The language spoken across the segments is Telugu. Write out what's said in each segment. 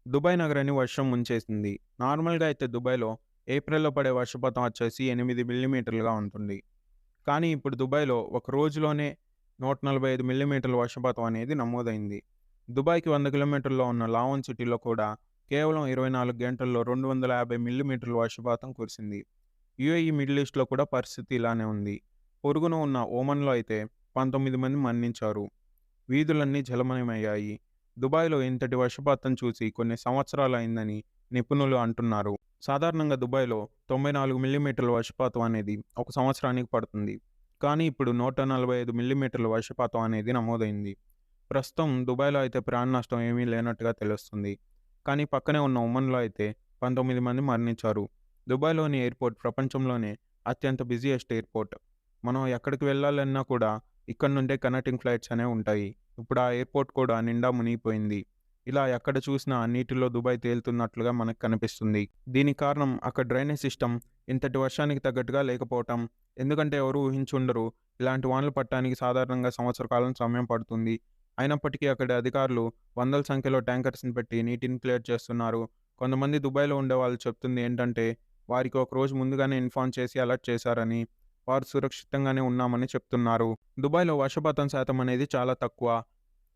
దుబాయ్ నగరాన్ని వర్షం ముంచేసింది. నార్మల్‌గా అయితే దుబాయ్‌లో ఏప్రిల్‌లో పడే వర్షపాతం వచ్చేసి 8 మిల్లీమీటర్లుగా ఉంటుంది. కానీ ఇప్పుడు దుబాయ్‌లో ఒక రోజులోనే 145 మిల్లీమీటర్ల వర్షపాతం అనేది నమోదైంది. దుబాయ్‌కి 100 కిలోమీటర్లలో ఉన్న లావన్ సిటీలో కూడా కేవలం 24 గంటల్లో 250 మిల్లీమీటర్ల వర్షపాతం కురిసింది. యూఏఈ, మిడిల్ ఈస్ట్‌లో కూడా పరిస్థితి ఇలానే ఉంది. పొరుగున ఉన్న ఒమన్‌లో అయితే 19 మంది మరణించారు. వీధులన్నీ జలమయమయ్యాయి. దుబాయ్‌లో ఇంతటి వర్షపాతం చూసి కొన్ని సంవత్సరాలయిందని నిపుణులు అంటున్నారు. సాధారణంగా దుబాయ్‌లో 94 మిల్లీమీటర్ల వర్షపాతం అనేది ఒక సంవత్సరానికి పడుతుంది. కానీ ఇప్పుడు 145 మిల్లీమీటర్ల వర్షపాతం అనేది నమోదైంది. ప్రస్తుతం దుబాయ్‌లో అయితే ప్రాణ నష్టం ఏమీ లేనట్టుగా తెలుస్తుంది. కానీ పక్కనే ఉన్న ఒమన్‌లో అయితే 19 మంది మరణించారు. దుబాయ్‌లోని ఎయిర్‌పోర్ట్ ప్రపంచంలోనే అత్యంత బిజీయెస్ట్ ఎయిర్‌పోర్ట్. మనం ఎక్కడికి వెళ్ళాలన్నా కూడా ఇక్కడి నుండే కనెక్టింగ్ ఫ్లైట్స్ అనేవి ఉంటాయి. ఇప్పుడు ఆ ఎయిర్‌పోర్ట్ కూడా నిండా మునిగిపోయింది. ఇలా ఎక్కడ చూసినా నీటిలో దుబాయ్ తేలుతున్నట్లుగా మనకు కనిపిస్తుంది. దీనికి కారణం అక్కడ డ్రైనేజ్ సిస్టమ్ ఇంతటి వర్షానికి తగ్గట్టుగా లేకపోవటం. ఎందుకంటే ఎవరు ఊహించుండరు. ఇలాంటి వానలు పడటానికి సాధారణంగా సంవత్సర కాలం సమయం పడుతుంది. అయినప్పటికీ అక్కడి అధికారులు వందల సంఖ్యలో ట్యాంకర్స్‌ని పెట్టి నీటిని క్లియర్ చేస్తున్నారు. కొంతమంది దుబాయ్‌లో ఉండేవాళ్ళు చెప్తుంది ఏంటంటే, వారికి ఒక రోజు ముందుగానే ఇన్ఫార్మ్ చేసి అలర్ట్ చేశారని, వారు సురక్షితంగానే ఉన్నామని చెప్తున్నారు. దుబాయ్‌లో వర్షపాతం శాతం అనేది చాలా తక్కువ.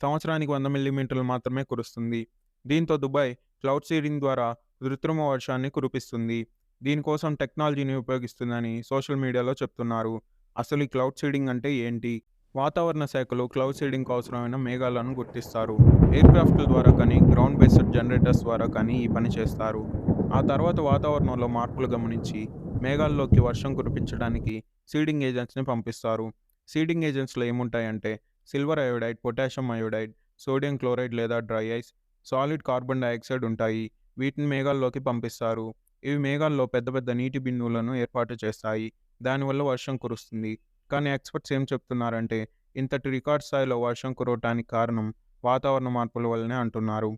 సంవత్సరానికి 100 మిల్లీమీటర్లు మాత్రమే కురుస్తుంది. దీంతో దుబాయ్ క్లౌడ్ సీడింగ్ ద్వారా కృత్రిమ వర్షాన్ని కురిపిస్తుంది. దీనికోసం టెక్నాలజీని ఉపయోగిస్తుందని సోషల్ మీడియాలో చెప్తున్నారు. అసలు ఈ క్లౌడ్ సీడింగ్ అంటే ఏంటి? వాతావరణ శాఖలో క్లౌడ్ సీడింగ్‌కు అవసరమైన మేఘాలను గుర్తిస్తారు. ఎయిర్‌క్రాఫ్ట్‌ల ద్వారా కానీ, గ్రౌండ్ బేస్డ్ జనరేటర్స్ ద్వారా కానీ ఈ పని చేస్తారు. ఆ తర్వాత వాతావరణంలో మార్పులు గమనించి మేఘాల్లోకి వర్షం కురిపించడానికి సీడింగ్ ఏజెంట్స్‌ని పంపిస్తారు. సీడింగ్ ఏజెంట్స్‌లో ఏముంటాయంటే silver iodide, potassium iodide, sodium chloride లేదా dry ice, solid carbon dioxide ఉంటాయి. వీటిని మేఘాల్లోకి పంపిస్తారు. ఇవి మేఘాల్లో పెద్ద పెద్ద నీటి బిందువులను ఏర్పాటు చేస్తాయి. దానివల్ల వర్షం కురుస్తుంది. కానీ ఎక్స్‌పర్ట్స్ ఏం చెప్తున్నారంటే, ఇంతటి రికార్డ్ స్థాయిలో వర్షం కురవటానికి కారణం వాతావరణ మార్పుల వల్లనే అంటున్నారు.